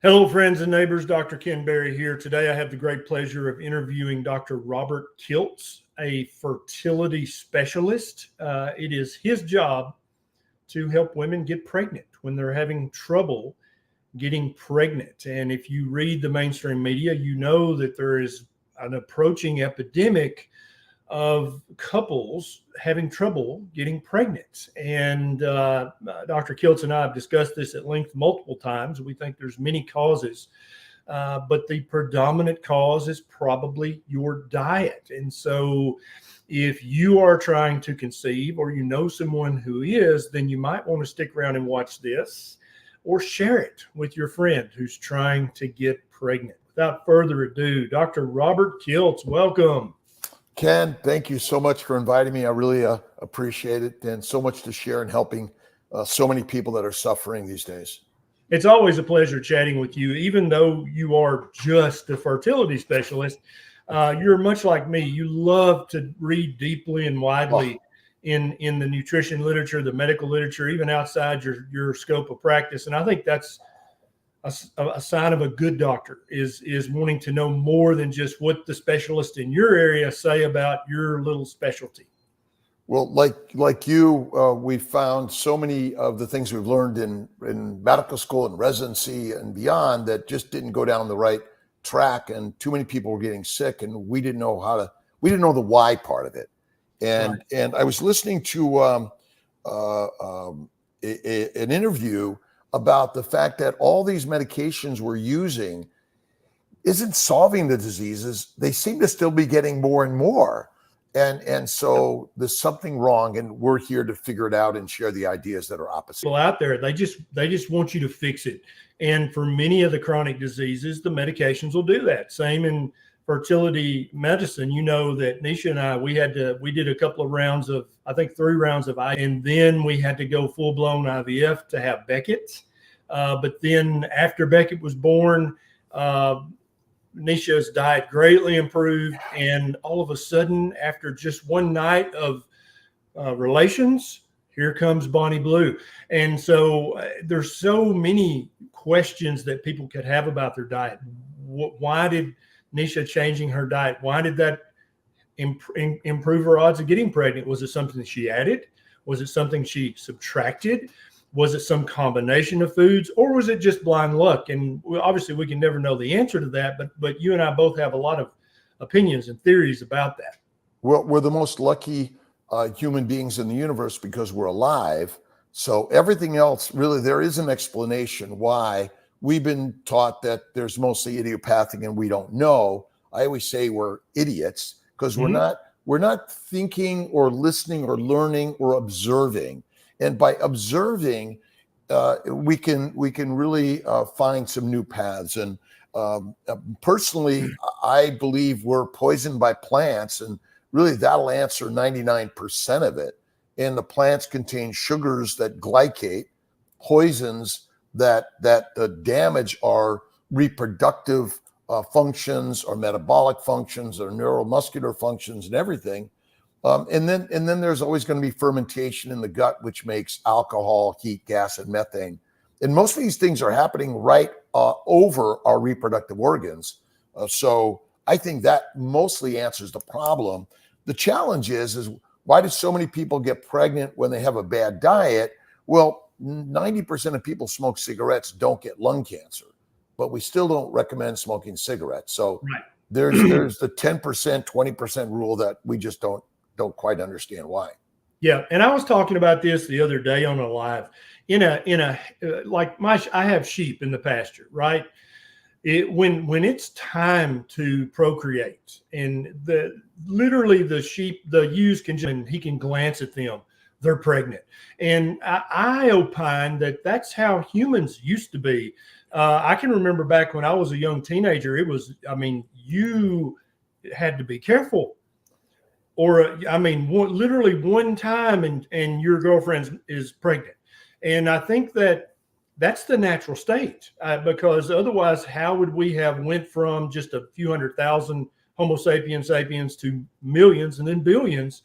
Hello, friends and neighbors. Dr. Ken Berry here. Today, I have the great pleasure of interviewing Dr. Robert Kiltz, a fertility specialist. It is his job to help women get pregnant when they're having trouble getting pregnant. And if you read the mainstream media, you know that there is an approaching epidemic of couples having trouble getting pregnant. And Dr. Kiltz and I have discussed this at length multiple times. We think there's many causes, but the predominant cause is probably your diet. And so if you are trying to conceive or you know someone who is, then you might want to stick around and watch this or share it with your friend who's trying to get pregnant. Without further ado, Dr. Robert Kiltz, welcome. Ken, thank you so much for inviting me. I really appreciate it, and so much to share in helping so many people that are suffering these days. It's always a pleasure chatting with you. Even though you are just a fertility specialist, you're much like me. You love to read deeply and widely in the nutrition literature, the medical literature, even outside your scope of practice. And I think that's a sign of a good doctor is wanting to know more than just what the specialists in your area say about your little specialty. Well, like you, we found so many of the things we've learned in medical school and residency and beyond that just didn't go down the right track, and too many people were getting sick, and we didn't know the why part of it. And I was listening to an interview about the fact that all these medications we're using isn't solving the diseases. They seem to still be getting more and more. And so there's something wrong, and we're here to figure it out and share the ideas that are opposite. People out there, they just want you to fix it. And for many of the chronic diseases, the medications will do that. Same in fertility medicine. You know that Nisha and I, we did a couple of rounds of, I think 3 rounds of IVF, and then we had to go full-blown IVF to have Beckett. But then after Beckett was born, Nisha's diet greatly improved. And all of a sudden, after just one night of relations, here comes Bonnie Blue. And so there's so many questions that people could have about their diet. Why did Nisha changing her diet, why did that improve her odds of getting pregnant? Was it something that she added? Was it something she subtracted? Was it some combination of foods, or was it just blind luck? And obviously we can never know the answer to that, but you and I both have a lot of opinions and theories about that. Well, we're the most lucky human beings in the universe because we're alive. So everything else, really, there is an explanation why. We've been taught that there's mostly idiopathic and we don't know. I always say we're idiots because we're not thinking or listening or learning or observing. And by observing, we can really find some new paths. And personally, I believe we're poisoned by plants, and really that'll answer 99% of it. And the plants contain sugars that glycate, poisons that damage our reproductive functions, our metabolic functions, our neuromuscular functions, and everything. And then there's always going to be fermentation in the gut, which makes alcohol, heat, gas, and methane. And most of these things are happening right over our reproductive organs. So I think that mostly answers the problem. The challenge is why do so many people get pregnant when they have a bad diet? Well, 90% of people smoke cigarettes don't get lung cancer, but we still don't recommend smoking cigarettes. So there's the 10%, 20% rule that we just don't quite understand why. Yeah. And I was talking about this the other day on a live I have sheep in the pasture, right? When it's time to procreate, and the ewes he can glance at them, they're pregnant. And I opine that that's how humans used to be. I can remember back when I was a young teenager, you had to be careful. Or, literally one time and your girlfriend is pregnant. And I think that's the natural state, because otherwise, how would we have went from just a few 100,000 Homo sapiens to millions and then billions?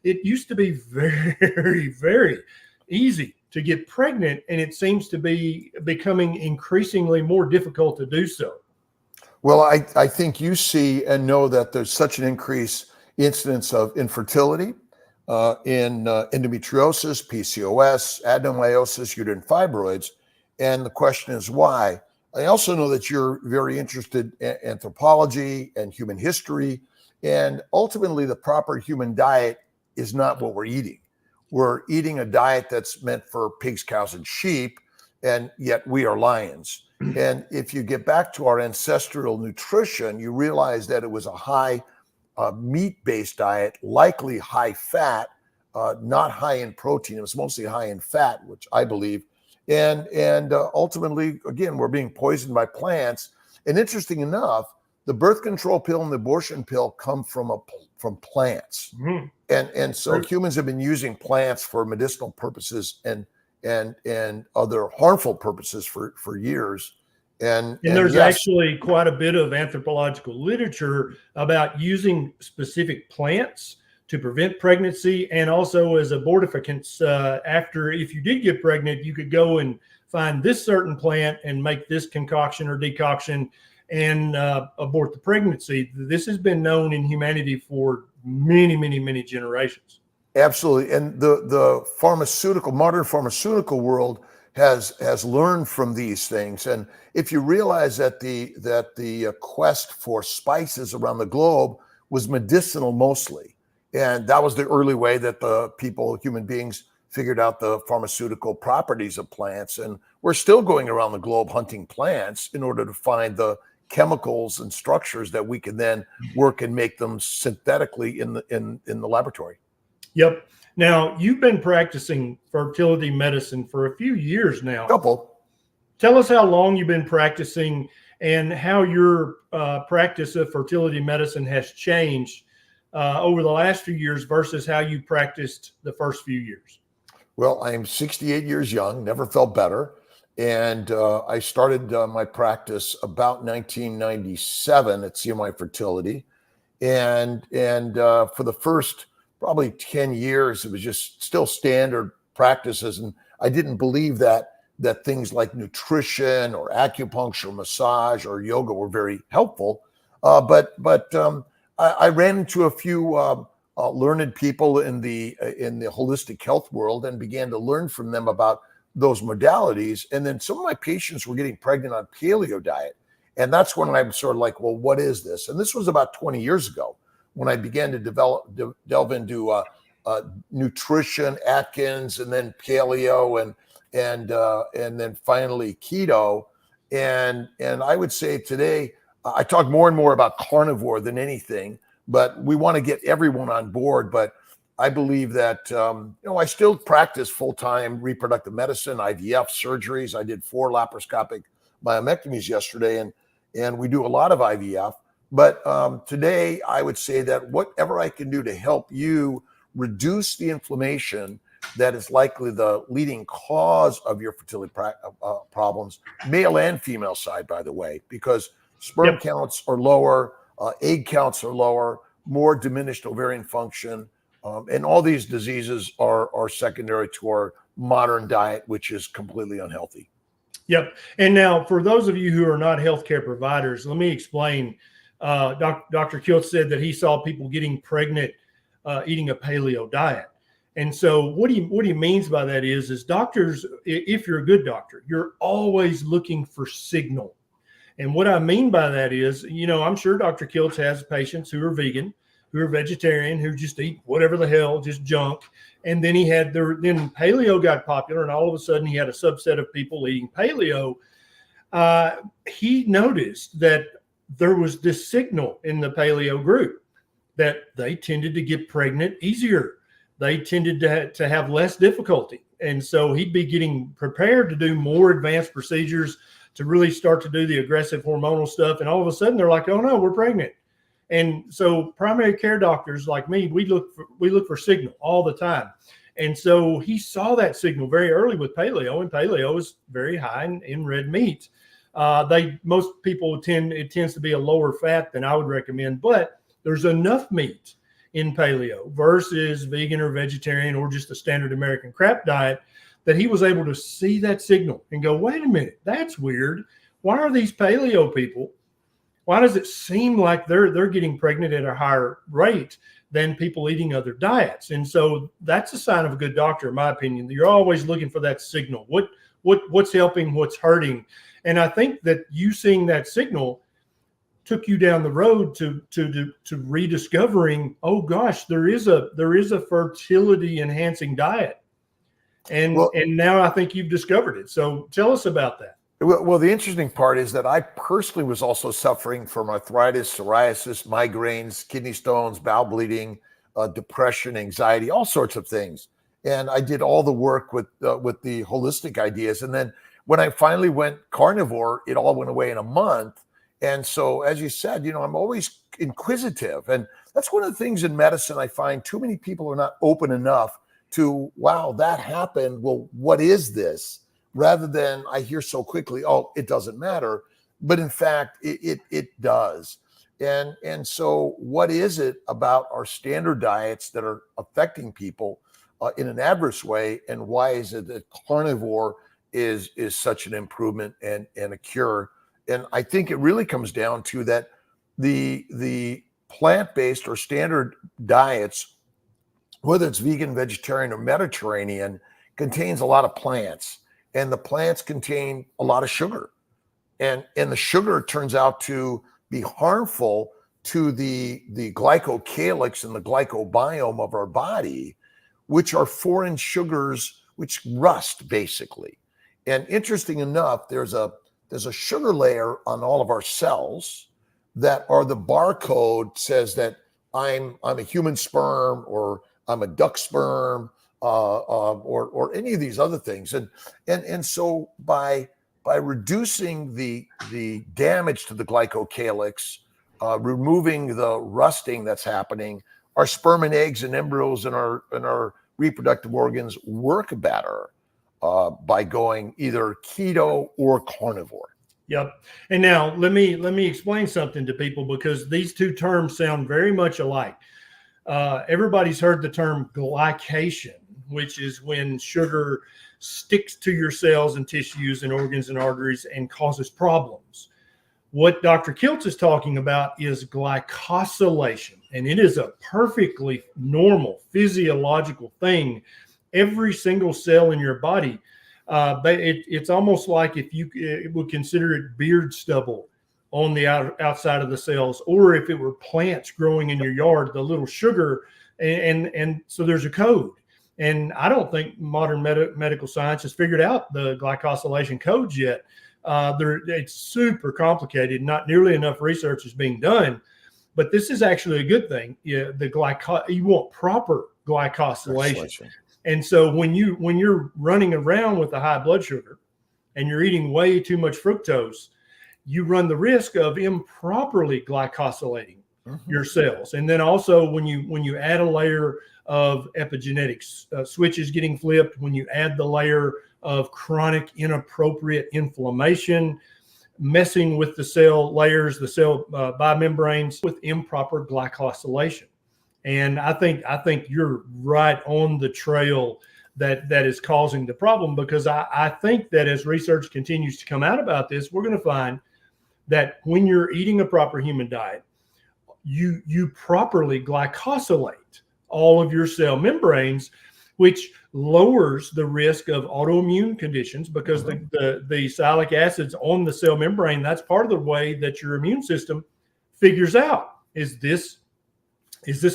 It used to be very, very easy to get pregnant, and it seems to be becoming increasingly more difficult to do so. Well, I think you see and know that there's such an increased incidence of infertility in endometriosis, PCOS, adenomyosis, uterine fibroids. And the question is why? I also know that you're very interested in anthropology and human history. And ultimately, the proper human diet is not what we're eating. We're eating a diet that's meant for pigs, cows, and sheep, and yet we are lions. And if you get back to our ancestral nutrition, you realize that it was a high meat-based diet, likely high fat, not high in protein. It was mostly high in fat, which I believe. And ultimately, again, we're being poisoned by plants. And interesting enough, the birth control pill and the abortion pill come from plants. Mm-hmm. And so humans have been using plants for medicinal purposes and other harmful purposes for years. And there's yes, actually quite a bit of anthropological literature about using specific plants to prevent pregnancy, and also as abortificants. After, if you did get pregnant, you could go and find this certain plant and make this concoction or decoction and abort the pregnancy. This has been known in humanity for many, many, many generations. Absolutely. And the modern pharmaceutical world has learned from these things. And if you realize that the quest for spices around the globe was medicinal mostly, and that was the early way that human beings figured out the pharmaceutical properties of plants. And we're still going around the globe hunting plants in order to find the chemicals and structures that we can then work and make them synthetically in the laboratory. Yep. Now, you've been practicing fertility medicine for a few years now. Couple. Tell us how long you've been practicing and how your practice of fertility medicine has changed over the last few years versus how you practiced the first few years. Well, I'm 68 years young, never felt better. And I started my practice about 1997 at CNY Fertility. And for the first probably 10 years, it was just still standard practices. And I didn't believe that things like nutrition or acupuncture, massage, or yoga were very helpful. But I ran into a few learned people in the holistic health world and began to learn from them about those modalities. And then some of my patients were getting pregnant on paleo diet. And that's when I'm sort of like, well, what is this? And this was about 20 years ago when I began to delve into nutrition, Atkins, and then paleo, and then finally keto. And I would say today, I talk more and more about carnivore than anything, but we want to get everyone on board. But I believe that, I still practice full-time reproductive medicine, IVF surgeries. I did 4 laparoscopic myomectomies yesterday, and we do a lot of IVF. But today, I would say that whatever I can do to help you reduce the inflammation that is likely the leading cause of your fertility problems, male and female side, by the way, because sperm counts are lower, egg counts are lower, more diminished ovarian function, and all these diseases are secondary to our modern diet, which is completely unhealthy. Yep. And now, for those of you who are not healthcare providers, let me explain. Dr. Kiltz said that he saw people getting pregnant eating a paleo diet. And so what he means by that is doctors, if you're a good doctor, you're always looking for signal. And what I mean by that is, I'm sure Dr. Kiltz has patients who are vegan, who are vegetarian, who just eat whatever the hell, just junk. And then then paleo got popular, and all of a sudden he had a subset of people eating paleo. He noticed that there was this signal in the paleo group that they tended to get pregnant easier. They tended to have less difficulty. And so he'd be getting prepared to do more advanced procedures to really start to do the aggressive hormonal stuff. And all of a sudden they're like, oh no, we're pregnant. And so primary care doctors like me, we look for signal all the time. And so he saw that signal very early with paleo, and paleo is very high in red meat. Most people it tends to be a lower fat than I would recommend, but there's enough meat in paleo versus vegan or vegetarian or just a standard American crap diet that he was able to see that signal and go, wait a minute, that's weird. Why are these paleo people, why does it seem like they're getting pregnant at a higher rate than people eating other diets? And so that's a sign of a good doctor, in my opinion. You're always looking for that signal. What's helping, what's hurting. And I think that you seeing that signal took you down the road to rediscovering, oh gosh, there is a fertility enhancing diet. And now I think you've discovered it. So tell us about that. Well, the interesting part is that I personally was also suffering from arthritis, psoriasis, migraines, kidney stones, bowel bleeding, depression, anxiety, all sorts of things. And I did all the work with the holistic ideas. And then when I finally went carnivore, it all went away in a month. And so, as you said, I'm always inquisitive. And that's one of the things in medicine I find too many people are not open enough to, wow, that happened. Well, what is this? Rather than I hear so quickly, oh, it doesn't matter. But in fact, it does. And so what is it about our standard diets that are affecting people in an adverse way? And why is it that carnivore is such an improvement and a cure? And I think it really comes down to that the plant-based or standard diets, whether it's vegan, vegetarian, or Mediterranean, contains a lot of plants. And the plants contain a lot of sugar. And the sugar turns out to be harmful to the glycocalyx and the glycobiome of our body, which are foreign sugars which rust basically. And interesting enough, there's a sugar layer on all of our cells that are the barcode says that I'm a human sperm, or I'm a duck sperm, or any of these other things. And so by reducing the damage to the glycocalyx, removing the rusting that's happening, our sperm and eggs and embryos and our reproductive organs work better by going either keto or carnivore. Yep. And now let me explain something to people, because these two terms sound very much alike. Everybody's heard the term glycation, which is when sugar sticks to your cells and tissues and organs and arteries and causes problems. What Dr. Kiltz is talking about is glycosylation, and it is a perfectly normal physiological thing. Every single cell in your body, it's almost like if you would consider it beard stubble on the outside of the cells, or if it were plants growing in your yard, the little sugar, and so there's a code. And I don't think modern medical science has figured out the glycosylation codes yet. It's super complicated. Not nearly enough research is being done, but this is actually a good thing. You want proper glycosylation. And so when you're running around with a high blood sugar and you're eating way too much fructose, you run the risk of improperly glycosylating your cells. And then also when you add a layer of epigenetics, switches getting flipped, when you add the layer of chronic inappropriate inflammation, messing with the cell layers, the cell bimembranes with improper glycosylation. And I think you're right on the trail that is causing the problem, because I think that as research continues to come out about this, we're going to find that when you're eating a proper human diet, you properly glycosylate all of your cell membranes, which lowers the risk of autoimmune conditions, because the sialic acids on the cell membrane, that's part of the way that your immune system figures out, is this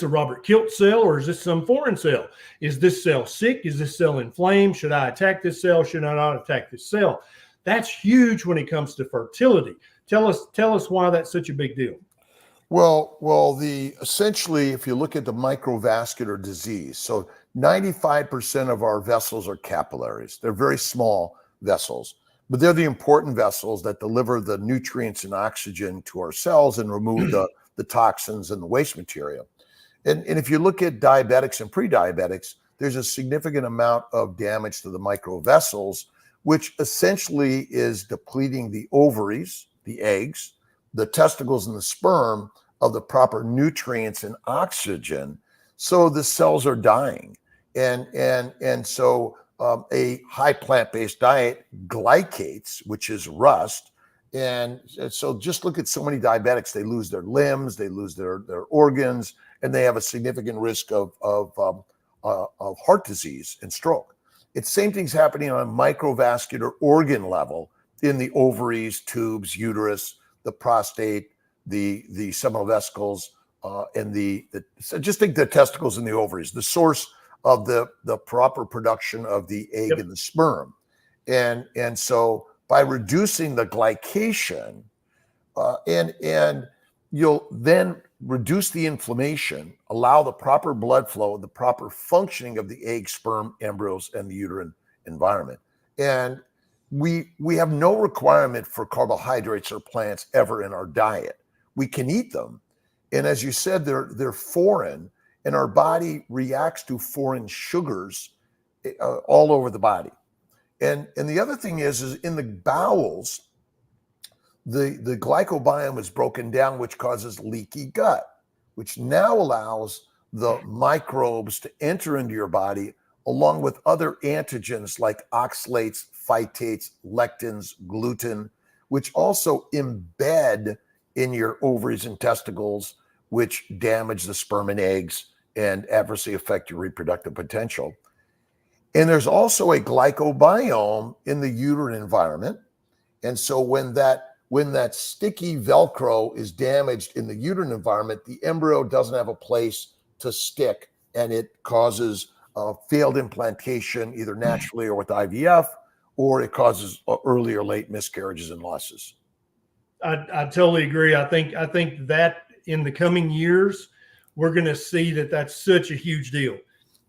a Robert Kiltz cell, or is this some foreign cell? Is this cell sick? Is this cell inflamed? Should I attack this cell? Should I not attack this cell? That's huge when it comes to fertility. Tell us why that's such a big deal. Well, essentially, if you look at the microvascular disease, so 95% of our vessels are capillaries. They're very small vessels, but they're the important vessels that deliver the nutrients and oxygen to our cells and remove the toxins and the waste material. And if you look at diabetics and pre-diabetics, there's a significant amount of damage to the microvessels, which essentially is depleting the ovaries, the eggs, the testicles, and the sperm of the proper nutrients and oxygen. So the cells are dying. And so a high plant-based diet glycates, which is rust. And so just look at so many diabetics, they lose their limbs, they lose their organs, and they have a significant risk of heart disease and stroke. It's same things happening on a microvascular organ level in the ovaries, tubes, uterus, the prostate, the seminal vesicles, and so just think the testicles and the ovaries, the source of the proper production of the egg and the sperm. And so by reducing the glycation, and you'll then reduce the inflammation, allow the proper blood flow, the proper functioning of the egg, sperm, embryos, and the uterine environment. And we have no requirement for carbohydrates or plants ever in our diet. We can eat them. And as you said, they're foreign, and our body reacts to foreign sugars all over the body. And the other thing is in the bowels, the glycobiome is broken down, which causes leaky gut, which now allows the microbes to enter into your body along with other antigens like oxalates, phytates, lectins, gluten, which also embed in your ovaries and testicles, which damage the sperm and eggs and adversely affect your reproductive potential. And there's also a glycobiome in the uterine environment. And so when that sticky Velcro is damaged in the uterine environment, the embryo doesn't have a place to stick, and it causes failed implantation, either naturally or with IVF, or it causes early or late miscarriages and losses. I totally agree. I think that in the coming years, we're going to see that that's such a huge deal.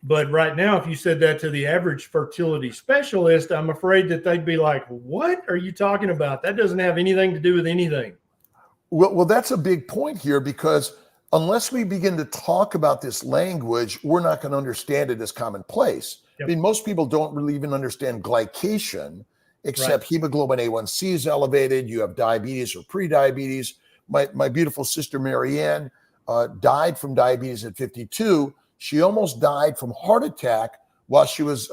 But right now, if you said that to the average fertility specialist, I'm afraid that they'd be like, what are you talking about? That doesn't have anything to do with anything. Well, that's a big point here, because unless we begin to talk about this language, we're not going to understand it as commonplace. Yep. I mean, most people don't really even understand glycation, except hemoglobin A1C is elevated. You have diabetes or pre-diabetes. My beautiful sister, Marianne, died from diabetes at 52. She almost died from heart attack while she was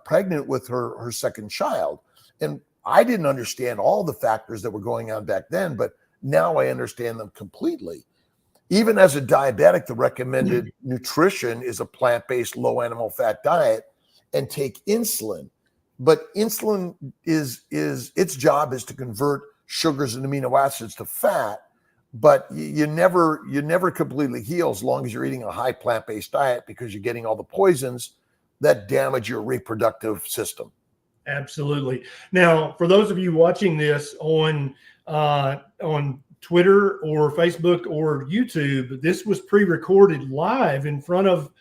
pregnant with her second child. And I didn't understand all the factors that were going on back then, but now I understand them completely. Even as a diabetic, the recommended nutrition is a plant-based, low animal fat diet and take insulin. But insulin is its job is to convert sugars and amino acids to fat. But you never completely heal as long as you're eating a high plant-based diet, because you're getting all the poisons that damage your reproductive system. Absolutely. Now, for those of you watching this on Twitter or Facebook or YouTube, this was pre-recorded live in front of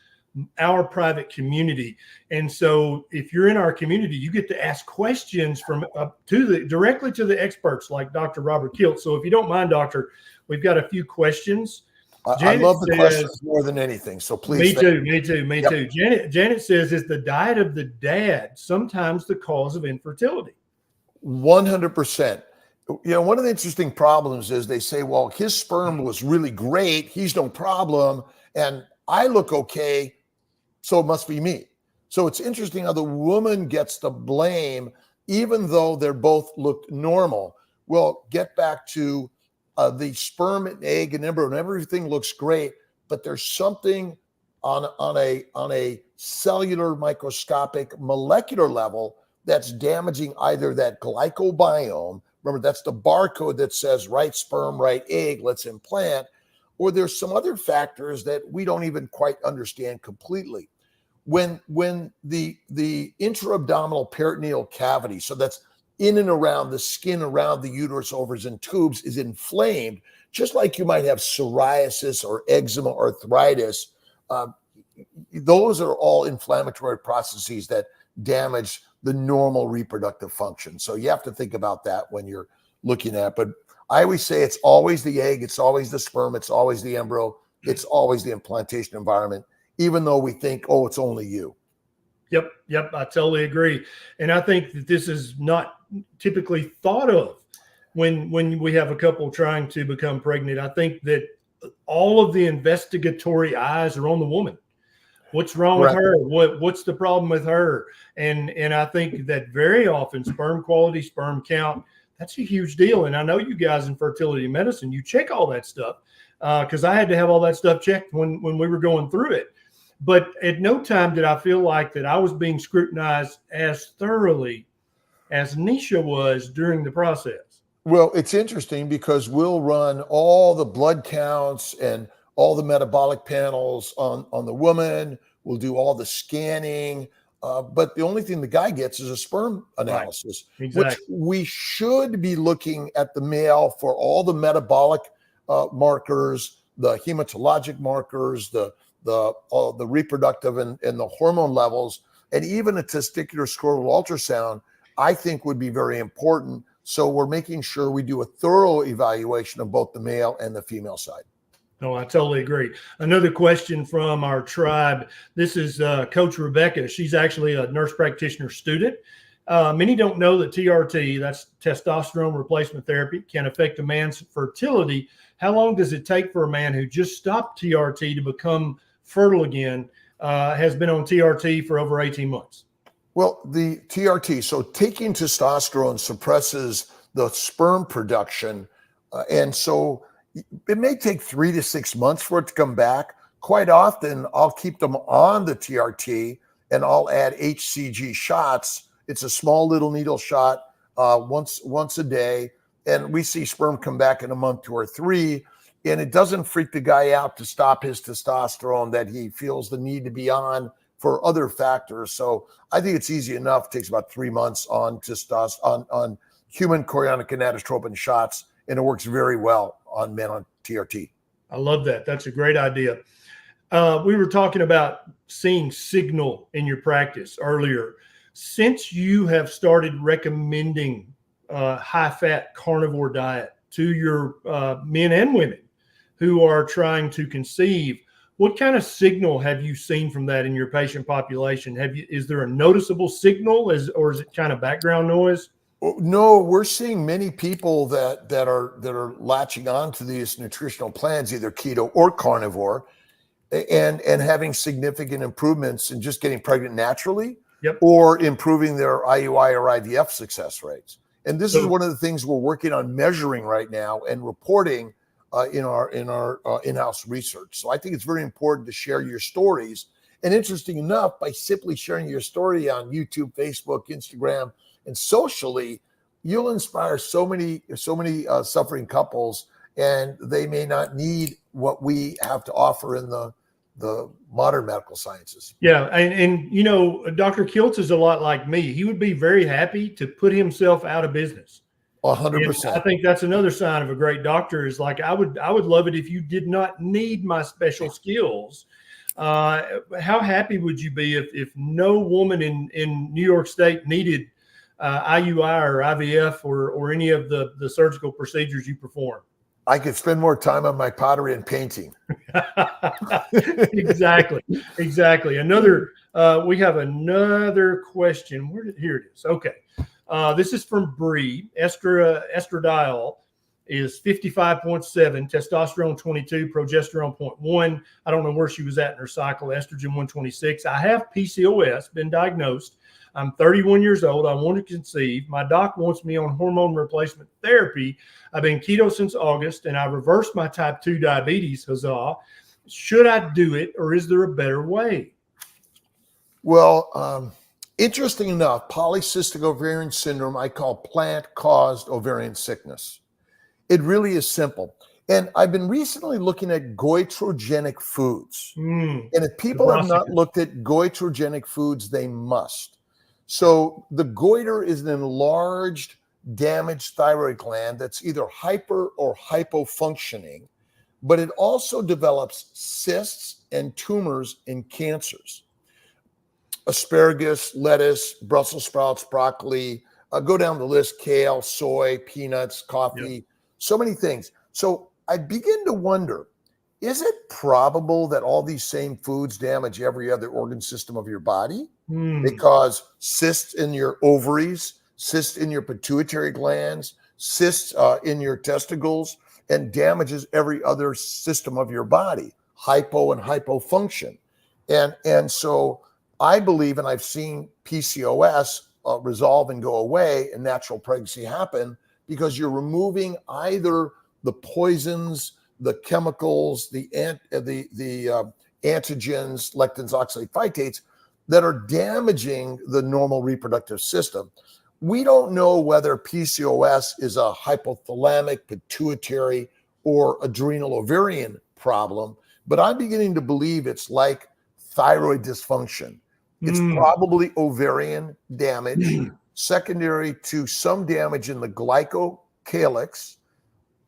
our private community. And so if you're in our community, you get to ask questions directly to the experts like Dr. Robert Kiltz. So if you don't mind, Doctor, we've got a few questions. I love the questions more than anything. So please. Me too. Janet says, is the diet of the dad sometimes the cause of infertility? 100%. You know, one of the interesting problems is they say, well, his sperm was really great, he's no problem, and I look okay, so it must be me. So it's interesting how the woman gets the blame, even though they're both looked normal. Well, get back to the sperm and egg and embryo, and everything looks great, but there's something on a cellular, microscopic, molecular level that's damaging either that glycobiome. Remember, that's the barcode that says right sperm, right egg, let's implant. Or there's some other factors that we don't even quite understand completely. When the intra-abdominal peritoneal cavity, so that's in and around the skin around the uterus, ovaries, and tubes, is inflamed, just like you might have psoriasis or eczema, arthritis, those are all inflammatory processes that damage the normal reproductive function. So you have to think about that when you're looking at it. But I always say it's always the egg, it's always the sperm, it's always the embryo, it's always the implantation environment, even though we think, oh, it's only you. Yep, I totally agree. And I think that this is not typically thought of when we have a couple trying to become pregnant. I think that all of the investigatory eyes are on the woman. What's wrong with her? What's the problem with her? And I think that very often sperm quality, sperm count, that's a huge deal. And I know you guys in fertility medicine, you check all that stuff because I had to have all that stuff checked when we were going through it. But at no time did I feel like that I was being scrutinized as thoroughly as Nisha was during the process. Well, it's interesting because we'll run all the blood counts and all the metabolic panels on the woman. We'll do all the scanning. But the only thing the guy gets is a sperm analysis, right. Exactly. Which we should be looking at the male for all the metabolic markers, the hematologic markers, the reproductive and the hormone levels, and even a testicular scrotal ultrasound, I think would be very important. So we're making sure we do a thorough evaluation of both the male and the female side. No, I totally agree. Another question from our tribe. This is Coach Rebecca. She's actually a nurse practitioner student. Many don't know that TRT, that's testosterone replacement therapy, can affect a man's fertility. How long does it take for a man who just stopped TRT to become fertile again, has been on TRT for over 18 months? Well, the TRT, so taking testosterone suppresses the sperm production. And so it may take 3 to 6 months for it to come back. Quite often, I'll keep them on the TRT and I'll add HCG shots. It's a small little needle shot once a day. And we see sperm come back in a month, 2 or 3. And it doesn't freak the guy out to stop his testosterone that he feels the need to be on for other factors. So I think it's easy enough. It takes about 3 months on testosterone, on human chorionic gonadotropin shots, and it works very well on men on TRT. I love that. That's a great idea. We were talking about seeing signal in your practice earlier. Since you have started recommending high-fat carnivore diet to your men and women who are trying to conceive, what kind of signal have you seen from that in your patient population? Is there a noticeable signal, or is it kind of background noise? No, we're seeing many people that are latching on to these nutritional plans, either keto or carnivore, and having significant improvements in just getting pregnant naturally, yep, or improving their IUI or IVF success rates. And this is one of the things we're working on measuring right now and reporting in our in-house research. So I think it's very important to share your stories. And interesting enough, by simply sharing your story on YouTube, Facebook, Instagram, and socially, you'll inspire so many suffering couples, and they may not need what we have to offer in the modern medical sciences. Yeah, and you know, Dr. Kiltz is a lot like me. He would be very happy to put himself out of business. 100%. I think that's another sign of a great doctor is like, I would love it if you did not need my special skills. How happy would you be if no woman in New York State needed IUI or IVF or any of the surgical procedures you perform? I could spend more time on my pottery and painting. Exactly. We have another question. Here it is. Okay. This is from Bree. Estradiol is 55.7, testosterone 22, progesterone 0.1. I don't know where she was at in her cycle, estrogen 126. I have PCOS, been diagnosed. I'm 31 years old. I want to conceive. My doc wants me on hormone replacement therapy. I've been keto since August, and I reversed my type 2 diabetes. Huzzah. Should I do it, or is there a better way? Well, interesting enough, polycystic ovarian syndrome I call plant-caused ovarian sickness. It really is simple. And I've been recently looking at goitrogenic foods. And if people have not looked at goitrogenic foods, they must. So the goiter is an enlarged, damaged thyroid gland that's either hyper or hypofunctioning, but it also develops cysts and tumors in cancers. Asparagus, lettuce, Brussels sprouts, broccoli, go down the list, kale, soy, peanuts, coffee, so many things. So I begin to wonder, is it probable that all these same foods damage every other organ system of your body? They cause cysts in your ovaries, cysts in your pituitary glands, cysts in your testicles, and damages every other system of your body, hypo and hypofunction. And so I believe, and I've seen PCOS resolve and go away and natural pregnancy happen because you're removing either the poisons, the chemicals, the antigens, lectins, oxalate phytates that are damaging the normal reproductive system. We don't know whether PCOS is a hypothalamic, pituitary, or adrenal ovarian problem, but I'm beginning to believe it's like thyroid dysfunction. It's probably ovarian damage, secondary to some damage in the glycocalyx.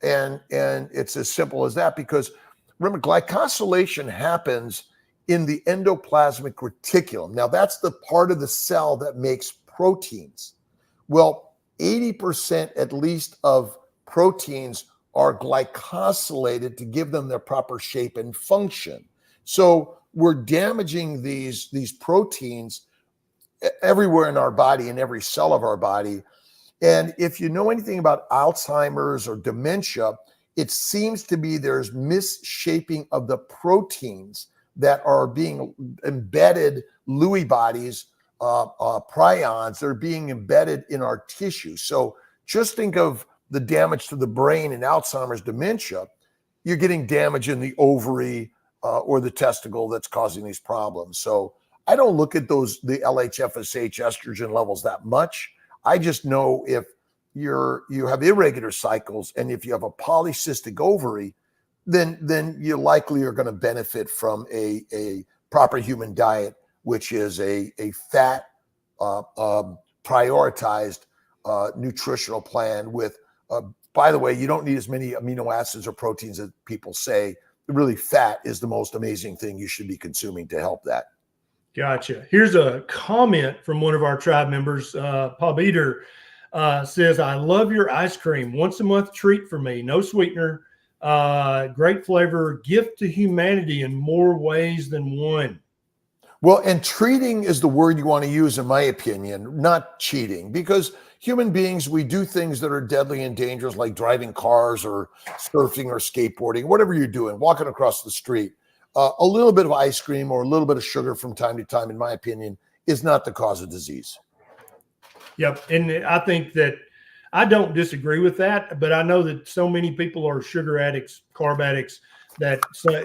And it's as simple as that, because remember, glycosylation happens in the endoplasmic reticulum. Now, that's the part of the cell that makes proteins. Well, 80% at least of proteins are glycosylated to give them their proper shape and function. So we're damaging these proteins everywhere in our body, in every cell of our body. And if you know anything about Alzheimer's or dementia, it seems to be there's misshaping of the proteins that are being embedded, Lewy bodies, prions, they're being embedded in our tissue. So just think of the damage to the brain in Alzheimer's dementia. You're getting damage in the ovary or the testicle that's causing these problems. So I don't look at the LH, FSH, estrogen levels that much. I just know if you have irregular cycles and if you have a polycystic ovary, then you likely are going to benefit from a proper human diet, which is a fat prioritized nutritional plan with, by the way, you don't need as many amino acids or proteins as people say. Really, fat is the most amazing thing you should be consuming to help that. Gotcha. Here's a comment from one of our tribe members, Paul Beater, says, I love your ice cream. Once a month treat for me. No sweetener. Great flavor. Gift to humanity in more ways than one. Well, and treating is the word you want to use, in my opinion, not cheating, because human beings, we do things that are deadly and dangerous, like driving cars or surfing or skateboarding, whatever you're doing, walking across the street. A little bit of ice cream or a little bit of sugar from time to time, in my opinion, is not the cause of disease. Yep. And I think that I don't disagree with that, but I know that so many people are sugar addicts, carb addicts, that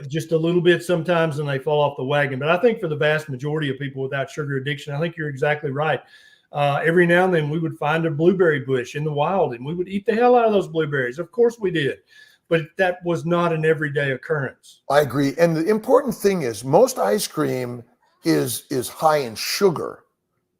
just a little bit sometimes and they fall off the wagon. But I think for the vast majority of people without sugar addiction, I think you're exactly right. Every now and then we would find a blueberry bush in the wild and we would eat the hell out of those blueberries. Of course we did. But that was not an everyday occurrence. I agree. And the important thing is most ice cream is high in sugar,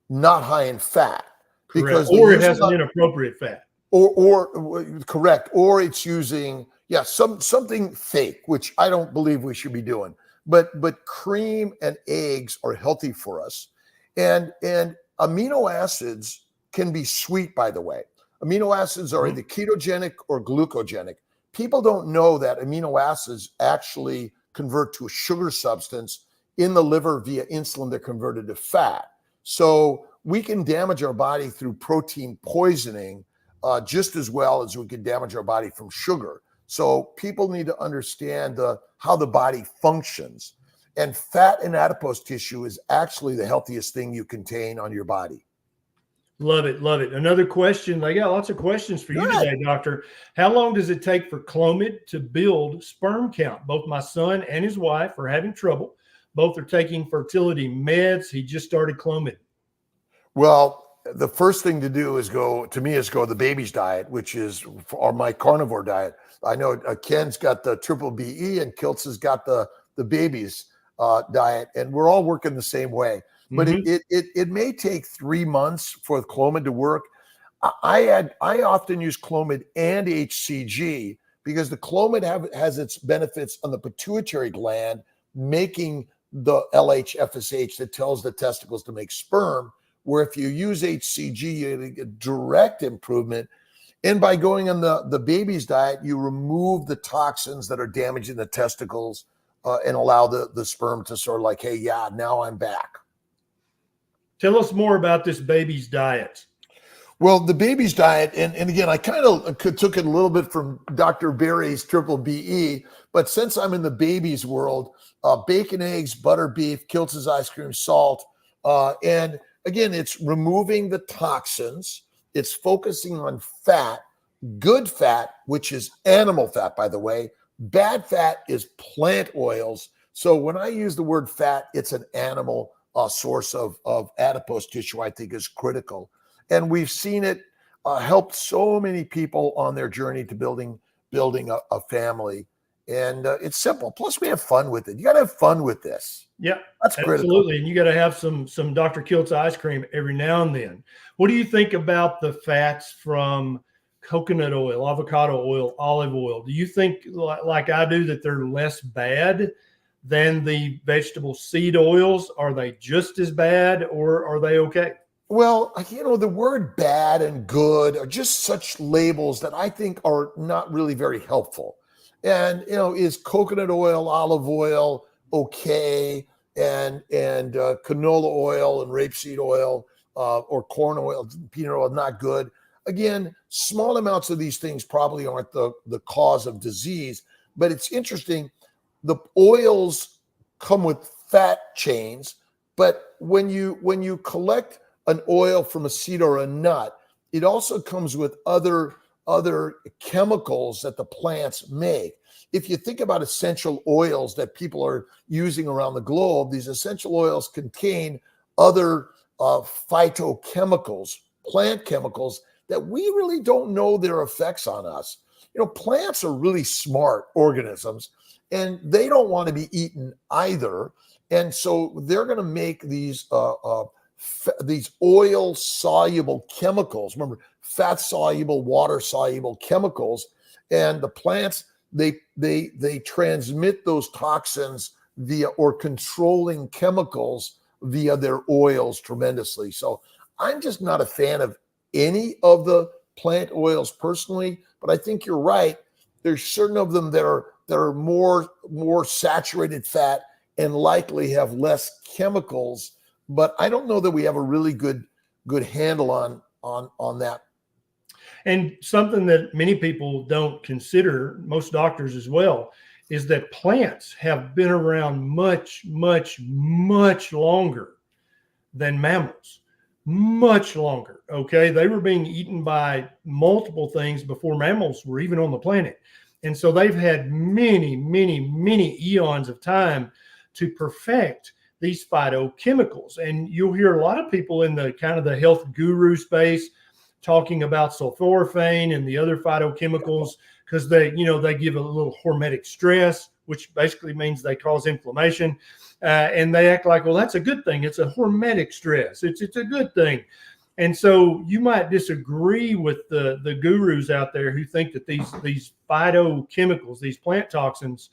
not high in fat. Because or it has an inappropriate fat. Or correct. Or it's using, something fake, which I don't believe we should be doing. But cream and eggs are healthy for us. And amino acids can be sweet, by the way. Amino acids are either ketogenic or glucogenic. People don't know that amino acids actually convert to a sugar substance in the liver via insulin. They're converted to fat. So we can damage our body through protein poisoning just as well as we can damage our body from sugar. So people need to understand how the body functions. And fat and adipose tissue is actually the healthiest thing you contain on your body. Love it. Love it. Another question. I got lots of questions for you today, Doctor. How long does it take for Clomid to build sperm count? Both my son and his wife are having trouble. Both are taking fertility meds. He just started Clomid. Well, the first thing to do is go the baby's diet, which is my carnivore diet. I know Ken's got the triple BE and Kiltz has got the baby's diet, and we're all working the same way. But it may take 3 months for Clomid to work. I often use Clomid and HCG because the Clomid has its benefits on the pituitary gland, making the LH, FSH that tells the testicles to make sperm, where if you use HCG, you get direct improvement. And by going on the baby's diet, you remove the toxins that are damaging the testicles and allow the sperm to sort of like, hey, now I'm back. Tell us more about this baby's diet. Well, the baby's diet, and again, I kind of took it a little bit from Dr. Berry's Triple BE, but since I'm in the baby's world, bacon, eggs, butter, beef, Kiltz's ice cream, salt, and again, it's removing the toxins. It's focusing on fat, good fat, which is animal fat, by the way. Bad fat is plant oils. So when I use the word fat, it's an animal source of adipose tissue, I think is critical. And we've seen it help so many people on their journey to building a family. And it's simple. Plus, we have fun with it. You got to have fun with this. Yeah, that's critical. Absolutely. And you got to have some Dr. Kiltz ice cream every now and then. What do you think about the fats from coconut oil, avocado oil, olive oil? Do you think, like I do, that they're less bad than the vegetable seed oils? Are they just as bad, or are they okay? Well, the word bad and good are just such labels that I think are not really very helpful. And, is coconut oil, olive oil okay? And canola oil and rapeseed oil or corn oil, peanut oil, not good. Again, small amounts of these things probably aren't the cause of disease, but it's interesting. The oils come with fat chains, but when you collect an oil from a seed or a nut, it also comes with other chemicals that the plants make. If you think about essential oils that people are using around the globe, these essential oils contain other phytochemicals, plant chemicals that we really don't know their effects on us. Plants are really smart organisms, and they don't want to be eaten either. And so they're going to make these oil-soluble chemicals. Remember, fat-soluble, water-soluble chemicals. And the plants, they transmit those toxins via, or controlling chemicals via their oils tremendously. So I'm just not a fan of any of the plant oils personally, but I think you're right. There's certain of them that are more saturated fat and likely have less chemicals. But I don't know that we have a really good handle on that. And something that many people don't consider, most doctors as well, is that plants have been around much, much, much longer than mammals. Much longer. Okay. They were being eaten by multiple things before mammals were even on the planet. And so they've had many, many, many eons of time to perfect these phytochemicals. And you'll hear a lot of people in the kind of the health guru space talking about sulforaphane and the other phytochemicals because they give a little hormetic stress, which basically means they cause inflammation. And they act like, well, that's a good thing. It's a hormetic stress. It's a good thing. And so you might disagree with the gurus out there who think that these phytochemicals, these plant toxins,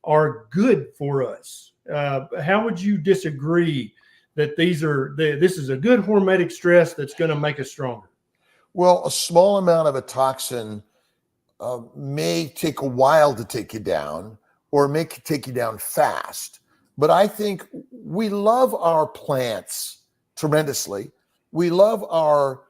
are good for us. How would you disagree that this is a good hormetic stress that's going to make us stronger? Well, a small amount of a toxin may take a while to take you down, or may take you down fast. But I think we love our plants tremendously. We love our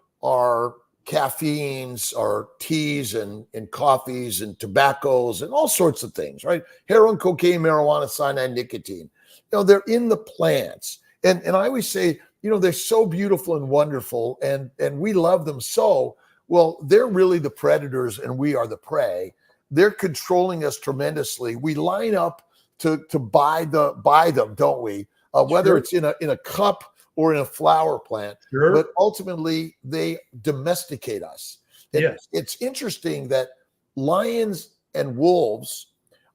caffeines, our teas and coffees and tobaccos and all sorts of things, right? Heroin, cocaine, marijuana, cyanide, nicotine. They're in the plants. And I always say, they're so beautiful and wonderful, and we love them so. Well, they're really the predators and we are the prey. They're controlling us tremendously. We line up to buy them, don't we? Whether it's in a cup or in a flower plant. Sure. But ultimately they domesticate us. Yes. It's interesting that lions and wolves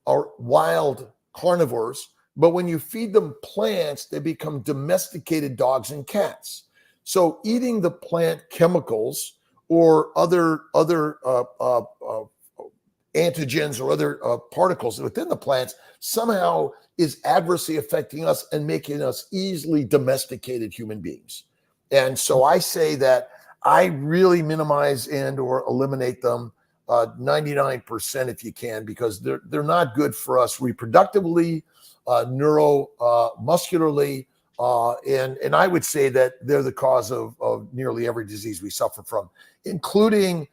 are wild carnivores, but when you feed them plants, they become domesticated dogs and cats. So eating the plant chemicals or other antigens or other particles within the plants somehow is adversely affecting us and making us easily domesticated human beings. And so I say that I really minimize and or eliminate them 99% if you can, because they're not good for us reproductively, neuromuscularly, And I would say that they're the cause of nearly every disease we suffer from, including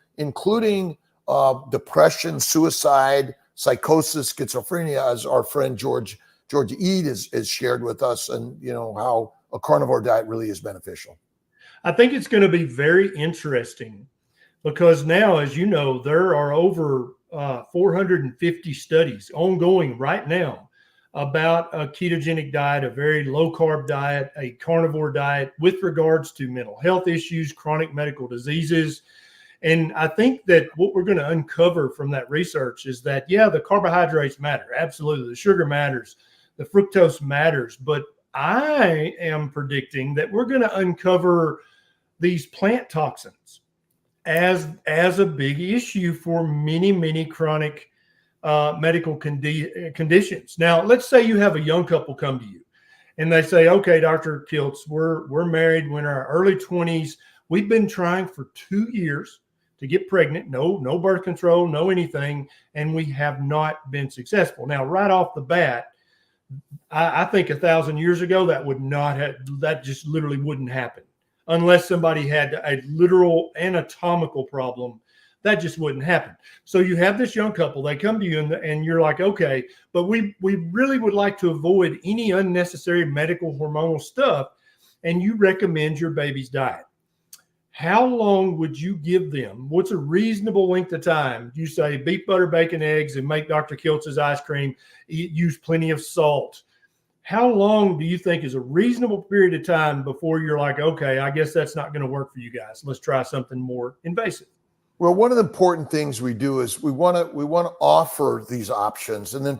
depression, suicide, psychosis, schizophrenia, as our friend George Eade has shared with us, and how a carnivore diet really is beneficial. I think it's going to be very interesting because now, as you know, there are over 450 studies ongoing right now about a ketogenic diet, a very low carb diet, a carnivore diet with regards to mental health issues, chronic medical diseases. And I think that what we're going to uncover from that research is that, yeah, the carbohydrates matter. Absolutely. The sugar matters. The fructose matters. But I am predicting that we're going to uncover these plant toxins as a big issue for many chronic medical conditions. Now, let's say you have a young couple come to you and they say, okay, Dr. Kiltz, we're married, we're in our early 20s. We've been trying for 2 years to get pregnant, no birth control, no anything, and we have not been successful. Now, right off the bat, I think 1,000 years ago, that just literally wouldn't happen unless somebody had a literal anatomical problem. That just wouldn't happen. So you have this young couple, they come to you and you're like, okay, but we really would like to avoid any unnecessary medical hormonal stuff. And you recommend your baby's diet. How long would you give them? What's a reasonable length of time? You say beef, butter, bacon, eggs, and make Dr. Kiltz's ice cream, use plenty of salt. How long do you think is a reasonable period of time before you're like, okay, I guess that's not going to work for you guys. Let's try something more invasive. Well, one of the important things we do is we want to offer these options, and then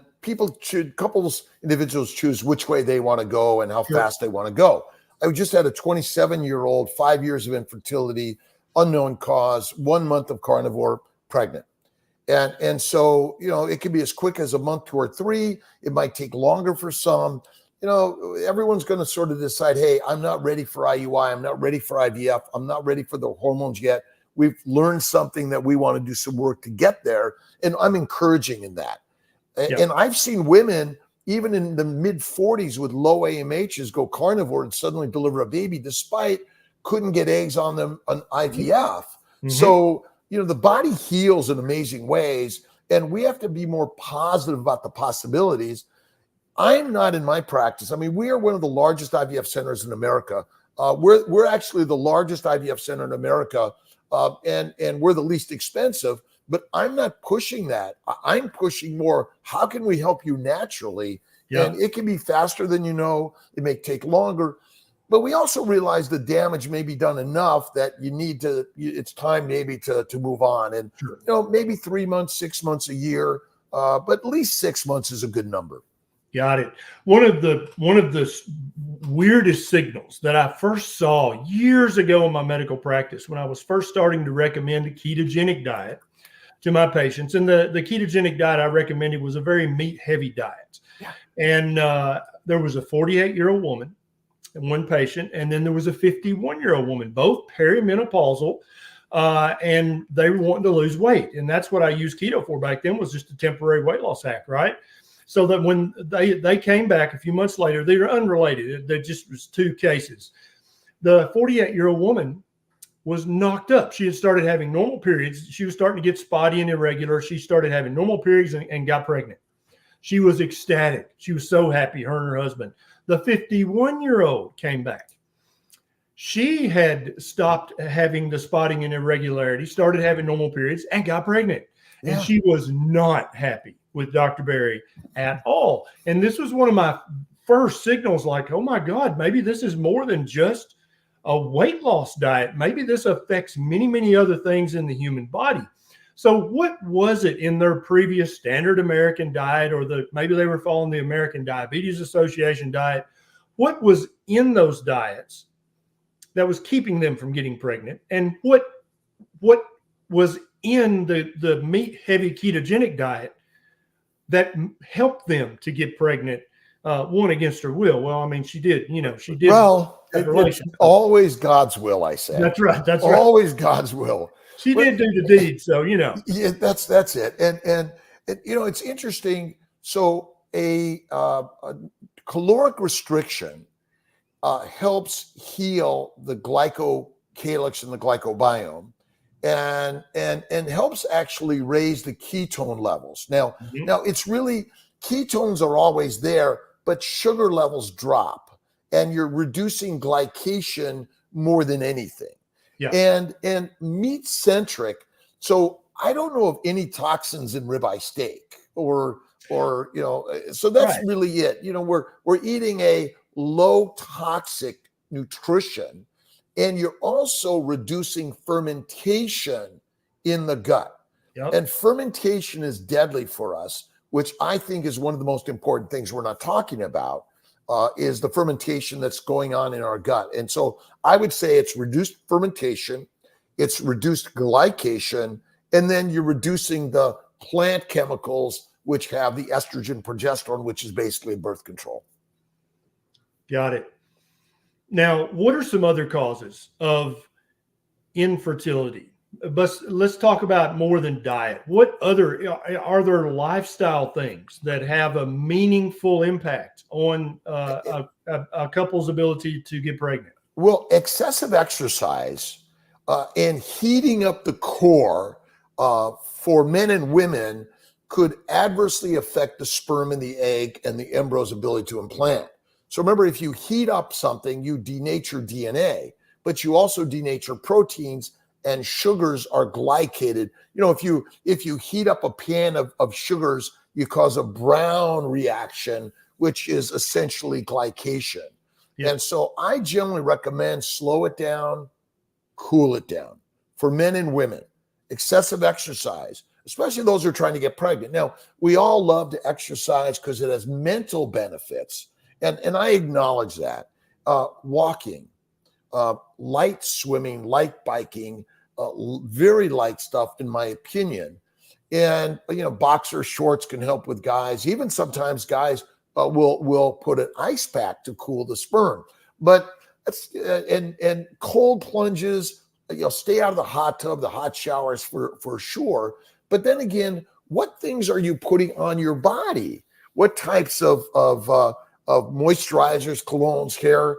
individuals choose which way they want to go and how fast they want to go. I just had a 27-year-old, 5 years of infertility, unknown cause, 1 month of carnivore, pregnant. And so, it could be as quick as a month, 2 or 3. It might take longer for some. Everyone's going to sort of decide, hey, I'm not ready for IUI. I'm not ready for IVF. I'm not ready for the hormones yet. We've learned something that we want to do some work to get there. And I'm encouraging in that. Yeah. And I've seen women, even in the mid 40s with low AMHs, go carnivore and suddenly deliver a baby despite couldn't get eggs on them on IVF. Mm-hmm. So, the body heals in amazing ways, and we have to be more positive about the possibilities. I'm not in my practice. I mean, we are one of the largest IVF centers in America. We're actually the largest IVF center in America, and we're the least expensive. But I'm not pushing that. I'm pushing more, how can we help you naturally? Yeah. And it can be faster than it may take longer. But we also realize the damage may be done enough that it's time maybe to move on. And, maybe 3 months, 6 months, a year, but at least 6 months is a good number. Got it. One of the weirdest signals that I first saw years ago in my medical practice when I was first starting to recommend a ketogenic diet to my patients. And the ketogenic diet I recommended was a very meat-heavy diet. Yeah. And there was a 48-year-old woman and one patient, and then there was a 51-year-old woman, both perimenopausal, and they were wanting to lose weight. And that's what I used keto for back then, was just a temporary weight loss hack, right? So that when they came back a few months later, they were unrelated. There just was 2 cases. The 48-year-old woman was knocked up. She had started having normal periods. She was starting to get spotty and irregular. She started having normal periods and got pregnant. She was ecstatic. She was so happy, her and her husband. The 51-year-old came back. She had stopped having the spotting and irregularity, started having normal periods, and got pregnant. Yeah. And she was not happy with Dr. Berry at all. And this was one of my first signals, like, oh my God, maybe this is more than just a weight loss diet. Maybe this affects many other things in the human body. So what was it in their previous standard American diet, or maybe they were following the American Diabetes Association diet? What was in those diets that was keeping them from getting pregnant? And what was in the meat-heavy ketogenic diet that helped them to get pregnant, one against her will? Well, I mean, she did. Well, it's always God's will, I say. That's right. That's right. Always God's will. She did do the deed, so Yeah, that's it. And it's interesting. So a caloric restriction helps heal the glycocalyx and the glycobiome, and helps actually raise the ketone levels. Now, it's really, ketones are always there, but sugar levels drop, and you're reducing glycation more than anything. Yeah. And meat centric. So I don't know of any toxins in ribeye steak or so that's Right. really it. We're eating a low toxic nutrition, and you're also reducing fermentation in the gut. Yep. And fermentation is deadly for us, which I think is one of the most important things we're not talking about, is the fermentation that's going on in our gut. And so I would say it's reduced fermentation, it's reduced glycation, and then you're reducing the plant chemicals, which have the estrogen, progesterone, which is basically birth control. Got it. Now, what are some other causes of infertility? But let's talk about more than diet. What other, are there lifestyle things that have a meaningful impact on a couple's ability to get pregnant? Well, excessive exercise and heating up the core for men and women could adversely affect the sperm and the egg and the embryo's ability to implant. So remember, if you heat up something, you denature DNA, but you also denature proteins, and sugars are glycated. If you heat up a pan of sugars, you cause a Brown reaction, which is essentially glycation. Yeah. And so I generally recommend slow it down, cool it down for men and women. Excessive exercise, especially those who are trying to get pregnant. Now, we all love to exercise because it has mental benefits, and I acknowledge that. Walking, light swimming, light biking, very light stuff, in my opinion. And boxer shorts can help with guys. Even sometimes guys will put an ice pack to cool the sperm. But and cold plunges, stay out of the hot tub, the hot showers for sure. But then again, what things are you putting on your body? What types of moisturizers, colognes, hair,